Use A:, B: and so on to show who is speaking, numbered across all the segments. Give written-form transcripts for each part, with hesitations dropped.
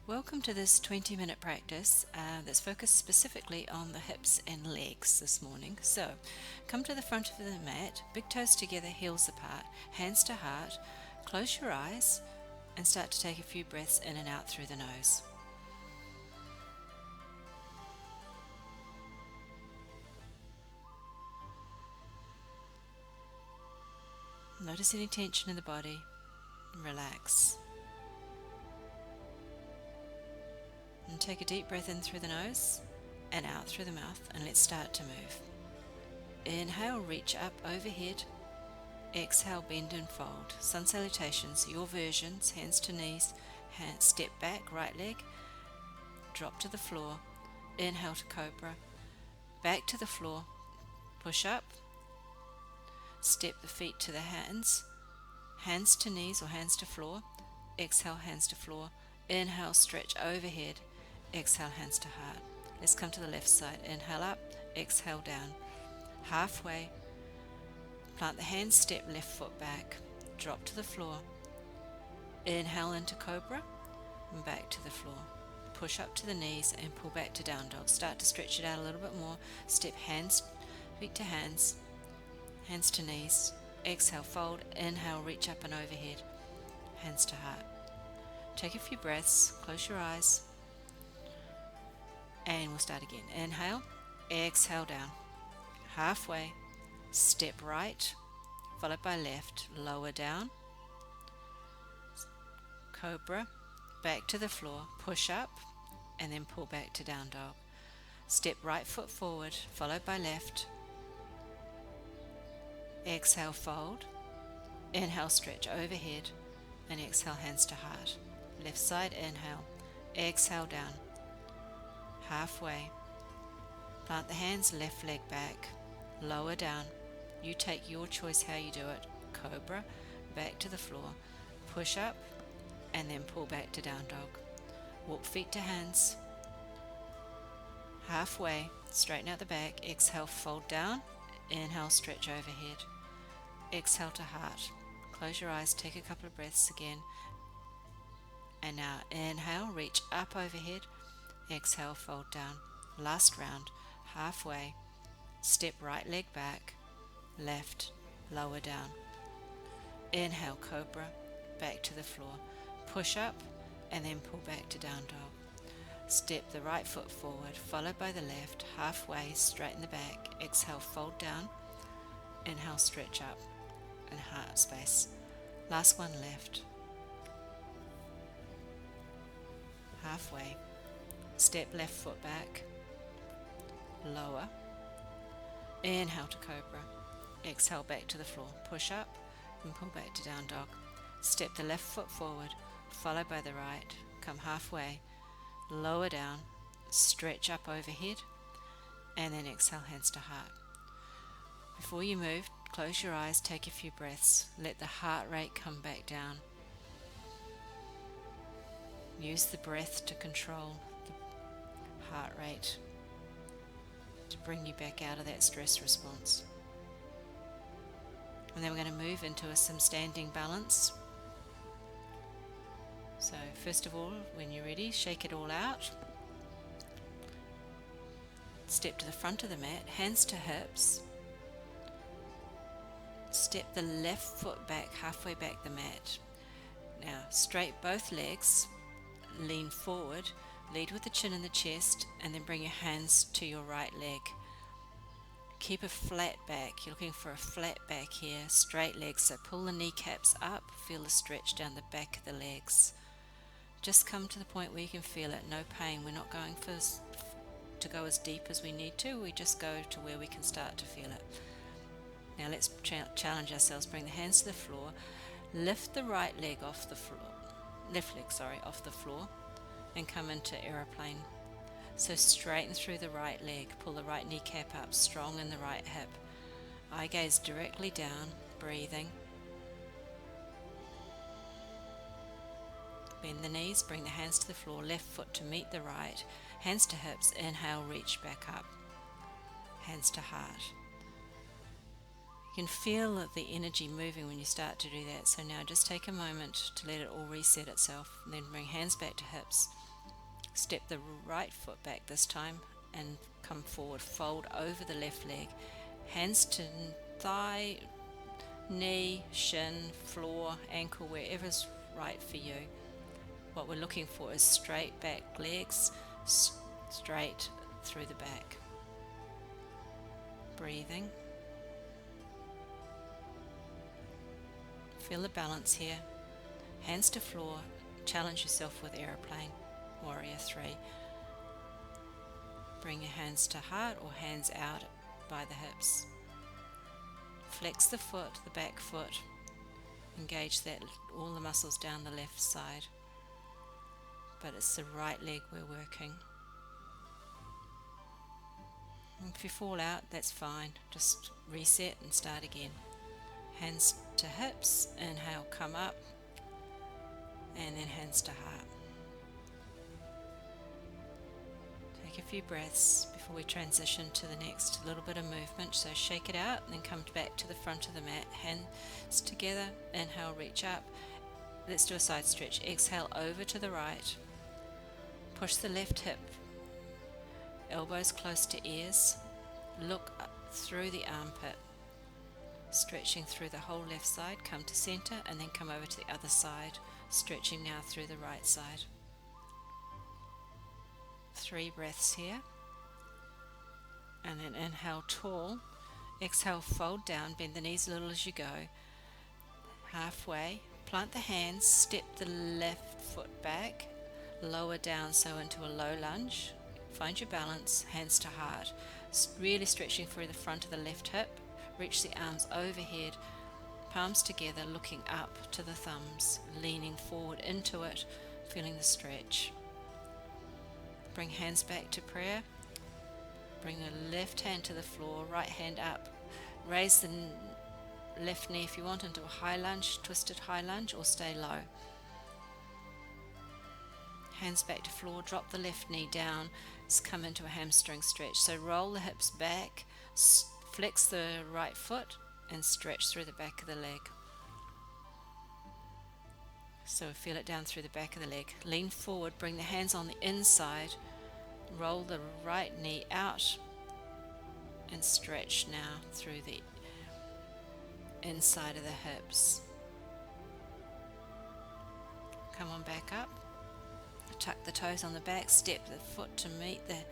A: Welcome to this 20-minute practice that's focused specifically on the hips and legs this morning. So, come to the front of the mat, big toes together, heels apart, hands to heart, close your eyes and start to take a few breaths in and out through the nose. Notice any tension in the body, relax. And take a deep breath in through the nose and out through the mouth, and let's start to move. Inhale, reach up overhead. Exhale, bend and fold. Sun salutations, your versions, hands to knees, step back, right leg, drop to the floor. Inhale to cobra, back to the floor, push up, step the feet to the hands, hands to knees or hands to floor. Exhale, hands to floor. Inhale, stretch overhead. Exhale, hands to heart. Let's come to the left side. Inhale up, exhale down. Halfway, plant the hands, step left foot back, drop to the floor. Inhale into cobra and back to the floor. Push up to the knees and pull back to down dog. Start to stretch it out a little bit more. Step hands, feet to hands, hands to knees. Exhale, fold. Inhale, reach up and overhead. Hands to heart. Take a few breaths, close your eyes, and we'll start again. Inhale, exhale down. Halfway, step right, followed by left, lower down. Cobra, back to the floor, push up, and then pull back to down dog. Step right foot forward, followed by left. Exhale, fold. Inhale, stretch overhead, and exhale, hands to heart. Left side, inhale, exhale down. Halfway, plant the hands, left leg back, lower down. You take your choice how you do it. Cobra, back to the floor, push up, and then pull back to down dog. Walk feet to hands. Halfway, straighten out the back, exhale, fold down, inhale, stretch overhead. Exhale to heart. Close your eyes, take a couple of breaths again. And now inhale, reach up overhead. Exhale, fold down. Last round, halfway. Step right leg back, left, lower down. Inhale, cobra, back to the floor. Push up and then pull back to down dog. Step the right foot forward, followed by the left. Halfway, straighten the back. Exhale, fold down. Inhale, stretch up and heart space. Last one left. Halfway, step left foot back, lower. Inhale to cobra. Exhale, back to the floor. Push up and pull back to down dog. Step the left foot forward, followed by the right. Come halfway, lower down, stretch up overhead, and then exhale, hands to heart. Before you move, close your eyes, take a few breaths. Let the heart rate come back down. Use the breath to control the heart rate to bring you back out of that stress response. And then we're going to move into some standing balance. So first of all, when you're ready, shake it all out. Step to the front of the mat, hands to hips. Step the left foot back, halfway back the mat. Now straight both legs, lean forward, lead with the chin in the chest, and then bring your hands to your right leg. Keep a flat back. You're looking for a flat back here, straight legs, so pull the kneecaps up, feel the stretch down the back of the legs. Just come to the point where you can feel it, no pain. We're not going to go as deep as we need to, we just go to where we can start to feel it. Now let's challenge ourselves. Bring the hands to the floor, lift the right leg off the floor, left leg, off the floor, and come into aeroplane. So straighten through the right leg, pull the right kneecap up, strong in the right hip. Eye gaze directly down, breathing. Bend the knees, bring the hands to the floor, left foot to meet the right, hands to hips, inhale, reach back up, hands to heart. You can feel the energy moving when you start to do that. So now just take a moment to let it all reset itself. And then bring hands back to hips. Step the right foot back this time and come forward. Fold over the left leg. Hands to thigh, knee, shin, floor, ankle, wherever's right for you. What we're looking for is straight back legs, straight through the back. Breathing. Feel the balance here. Hands to floor. Challenge yourself with aeroplane. Warrior 3. Bring your hands to heart or hands out by the hips. Flex the foot, the back foot. Engage that, all the muscles down the left side. But it's the right leg we're working. If you fall out, that's fine. Just reset and start again. Hands to hips, inhale, come up, and then hands to heart. Take a few breaths before we transition to the next little bit of movement. So shake it out and then come back to the front of the mat. Hands together, inhale, reach up. Let's do a side stretch. Exhale over to the right. Push the left hip, elbows close to ears. Look up through the armpit. Stretching through the whole left side, come to center and then come over to the other side, stretching now through the right side. 3 breaths here. And then inhale, tall. Exhale, fold down, bend the knees a little as you go. Halfway, plant the hands, step the left foot back, lower down, so into a low lunge. Find your balance, hands to heart. Really stretching through the front of the left hip. Reach the arms overhead, palms together, looking up to the thumbs, leaning forward into it, feeling the stretch. Bring hands back to prayer. Bring the left hand to the floor, right hand up. Raise the left knee if you want into a high lunge, twisted high lunge, or stay low. Hands back to floor, drop the left knee down, come into a hamstring stretch. So roll the hips back, flex the right foot and stretch through the back of the leg. So feel it down through the back of the leg. Lean forward, bring the hands on the inside, roll the right knee out and stretch now through the inside of the hips. Come on back up. Tuck the toes on the back, step the foot to meet the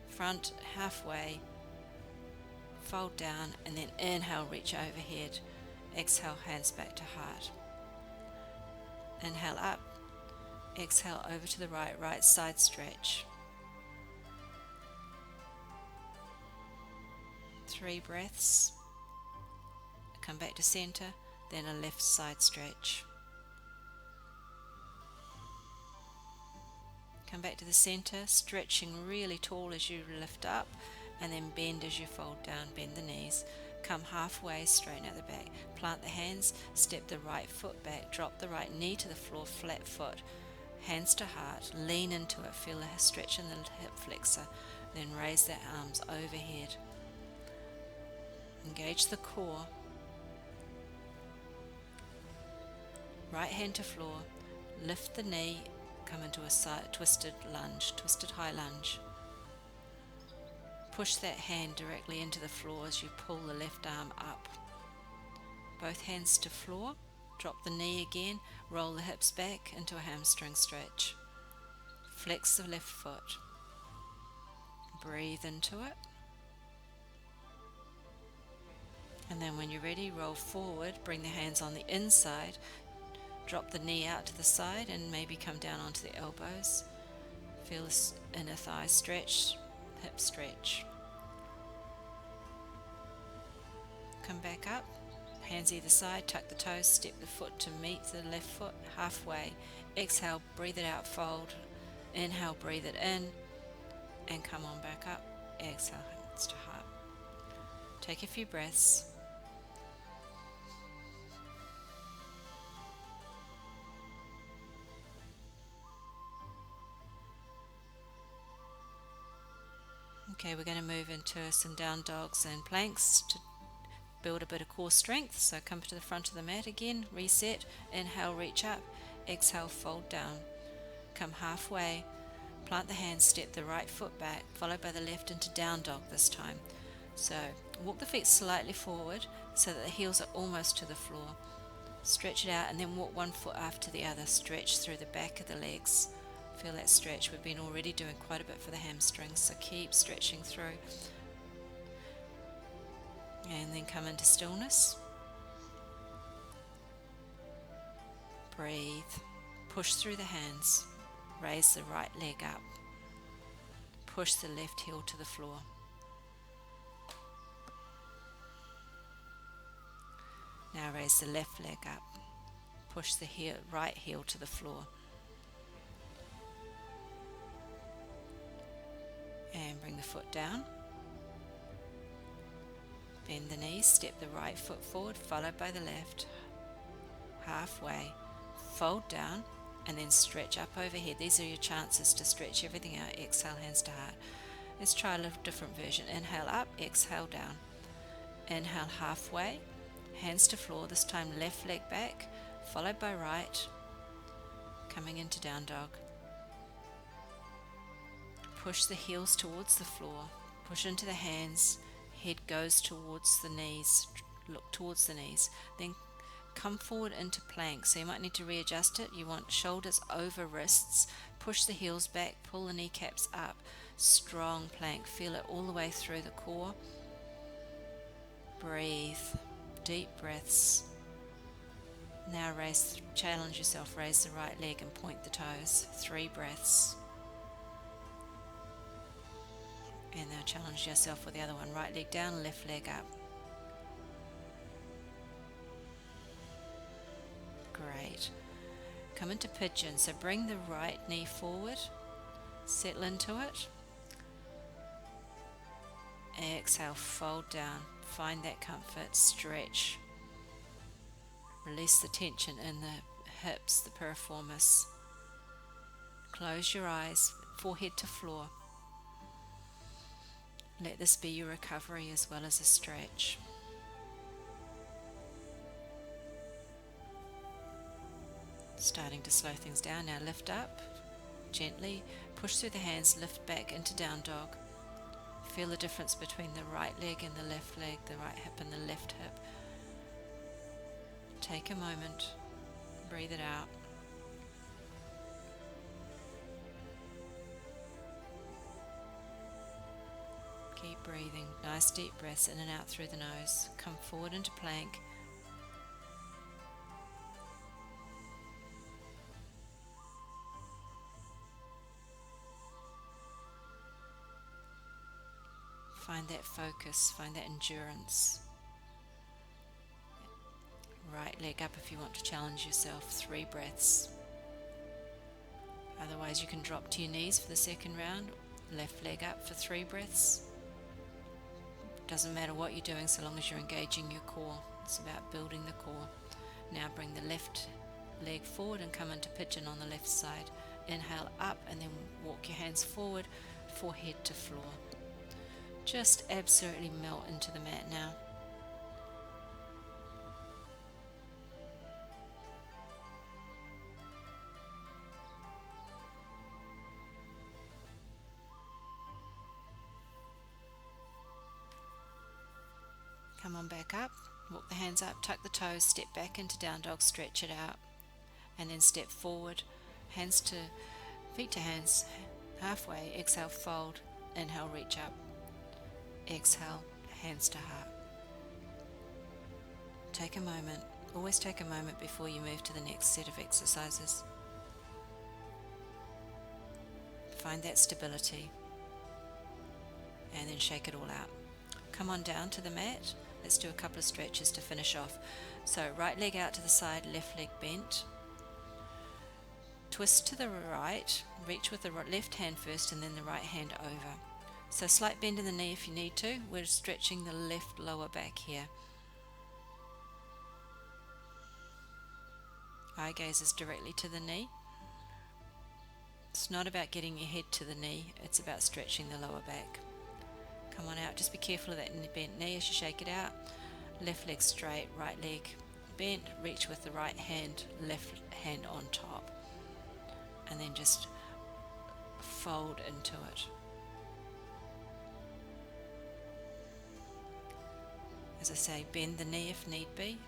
A: front halfway. Fold down and then inhale, reach overhead. Exhale, hands back to heart. Inhale up. Exhale over to the right, right side stretch. 3 breaths. Come back to center, then a left side stretch. Come back to the center, stretching really tall as you lift up, and then bend as you fold down, bend the knees. Come halfway, straighten out the back. Plant the hands, step the right foot back, drop the right knee to the floor, flat foot. Hands to heart, lean into it, feel a stretch in the hip flexor, then raise the arms overhead. Engage the core. Right hand to floor, lift the knee, come into a side twisted lunge, twisted high lunge. Push that hand directly into the floor as you pull the left arm up. Both hands to floor, drop the knee again, roll the hips back into a hamstring stretch. Flex the left foot. Breathe into it. And then when you're ready, roll forward, bring the hands on the inside, drop the knee out to the side and maybe come down onto the elbows. Feel this inner thigh stretch, hip stretch. Come back up, hands either side, tuck the toes, step the foot to meet the left foot halfway. Exhale, breathe it out, fold. Inhale, breathe it in, and come on back up. Exhale, hands to heart. Take a few breaths. Okay, we're going to move into some down dogs and planks to build a bit of core strength. So come to the front of the mat again, reset, inhale, reach up, exhale, fold down. Come halfway, Plant the hands, step the right foot back, followed by the left into down dog this time. So walk the feet slightly forward so that the heels are almost to the floor. Stretch it out and then walk one foot after the other. Stretch through the back of the legs. Feel that stretch. We've been already doing quite a bit for the hamstrings, so keep stretching through. And then come into stillness. Breathe. Push through the hands. Raise the right leg up. Push the left heel to the floor. Now raise the left leg up. Push the right heel to the floor. And bring the foot down. Bend the knees, step the right foot forward, followed by the left. Halfway. Fold down and then stretch up overhead. These are your chances to stretch everything out. Exhale, hands to heart. Let's try a little different version. Inhale up, exhale down. Inhale halfway, hands to floor. This time left leg back, followed by right. Coming into down dog. Push the heels towards the floor. Push into the hands. Head goes towards the knees. Look towards the knees. Then come forward into plank. So you might need to readjust it. You want shoulders over wrists. Push the heels back. Pull the kneecaps up. Strong plank. Feel it all the way through the core. Breathe. Deep breaths. Now challenge yourself. Raise the right leg and point the toes. 3 breaths. And now challenge yourself with the other one. Right leg down, left leg up. Great. Come into pigeon. So bring the right knee forward. Settle into it. Exhale, fold down. Find that comfort. Stretch. Release the tension in the hips, the piriformis. Close your eyes. Forehead to floor. Let this be your recovery as well as a stretch. Starting to slow things down. Now lift up. Gently push through the hands. Lift back into down dog. Feel the difference between the right leg and the left leg, the right hip and the left hip. Take a moment. Breathe it out. Keep breathing. Nice deep breaths in and out through the nose. Come forward into plank. Find that focus, find that endurance. Right leg up if you want to challenge yourself. 3 breaths. Otherwise you can drop to your knees for the second round. Left leg up for 3 breaths. Doesn't matter what you're doing so long as you're engaging your core. It's about building the core. Now bring the left leg forward and come into pigeon on the left side. Inhale up and then walk your hands forward, forehead to floor. Just absolutely melt into the mat now. Come on back up, walk the hands up, tuck the toes, step back into down dog, stretch it out, and then step forward, feet to hands, halfway, exhale, fold, inhale, reach up, exhale, hands to heart. Take a moment, always take a moment before you move to the next set of exercises. Find that stability, and then shake it all out. Come on down to the mat. Let's do a couple of stretches to finish off. So right leg out to the side, left leg bent. Twist to the right, reach with the left hand first and then the right hand over. So slight bend in the knee if you need to. We're stretching the left lower back here. Eye gaze is directly to the knee. It's not about getting your head to the knee, it's about stretching the lower back. Come on out, just be careful of that bent knee as you shake it out. Left leg straight, right leg bent, reach with the right hand, left hand on top. And then just fold into it. As I say, bend the knee if need be.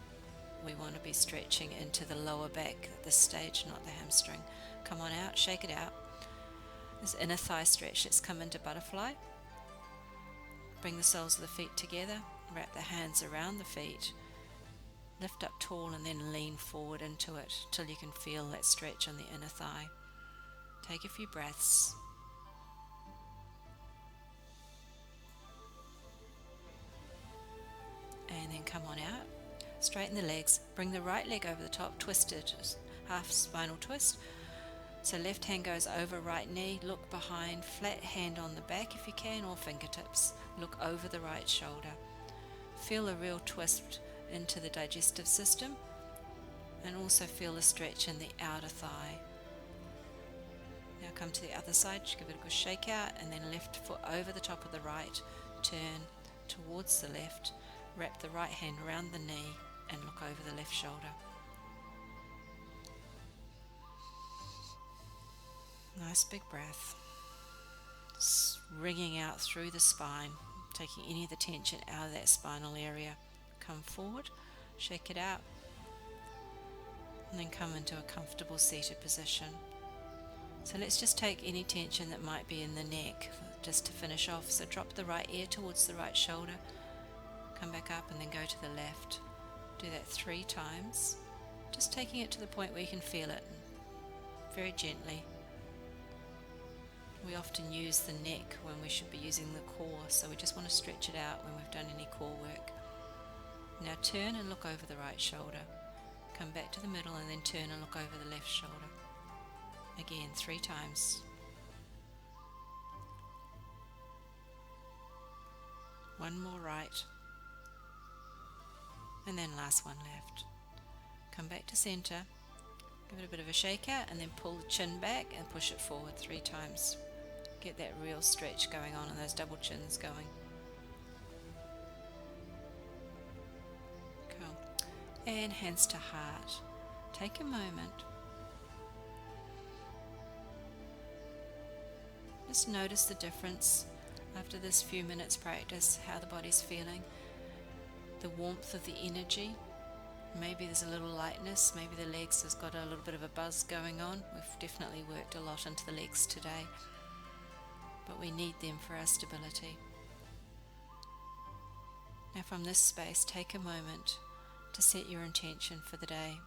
A: We want to be stretching into the lower back at this stage, not the hamstring. Come on out, shake it out. This inner thigh stretch, let's come into butterfly. Bring the soles of the feet together, wrap the hands around the feet, lift up tall and then lean forward into it till you can feel that stretch on the inner thigh. Take a few breaths. And then come on out, straighten the legs, bring the right leg over the top, twist it, half spinal twist. So left hand goes over right knee, look behind, flat hand on the back if you can, or fingertips. Look over the right shoulder. Feel a real twist into the digestive system, and also feel a stretch in the outer thigh. Now come to the other side, give it a good shake out, and then left foot over the top of the right, turn towards the left, wrap the right hand around the knee and look over the left shoulder. Nice big breath, wringing out through the spine, taking any of the tension out of that spinal area. Come forward, shake it out, and then come into a comfortable seated position. So let's just take any tension that might be in the neck just to finish off. So drop the right ear towards the right shoulder, come back up and then go to the left. Do that 3 times, just taking it to the point where you can feel it, very gently. We often use the neck when we should be using the core, so we just want to stretch it out when we've done any core work. Now turn and look over the right shoulder. Come back to the middle and then turn and look over the left shoulder. Again, 3 times. One more right. And then last one left. Come back to center. Give it a bit of a shake out and then pull the chin back and push it forward 3 times. Get that real stretch going on and those double chins going. Cool. And hands to heart. Take a moment. Just notice the difference after this few minutes practice, how the body's feeling, the warmth of the energy. Maybe there's a little lightness, maybe the legs has got a little bit of a buzz going on. We've definitely worked a lot into the legs today, but we need them for our stability. Now from this space, take a moment to set your intention for the day.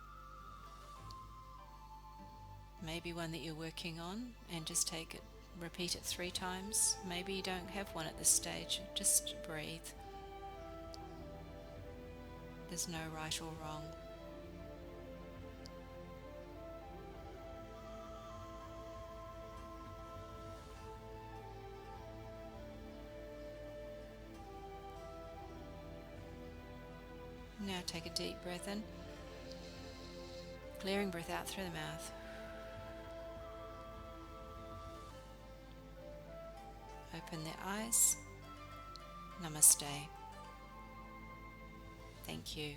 A: Maybe one that you're working on, and just take it, repeat it 3 times. Maybe you don't have one at this stage, just breathe. There's no right or wrong. Now take a deep breath in, clearing breath out through the mouth. Open the eyes. Namaste. Thank you.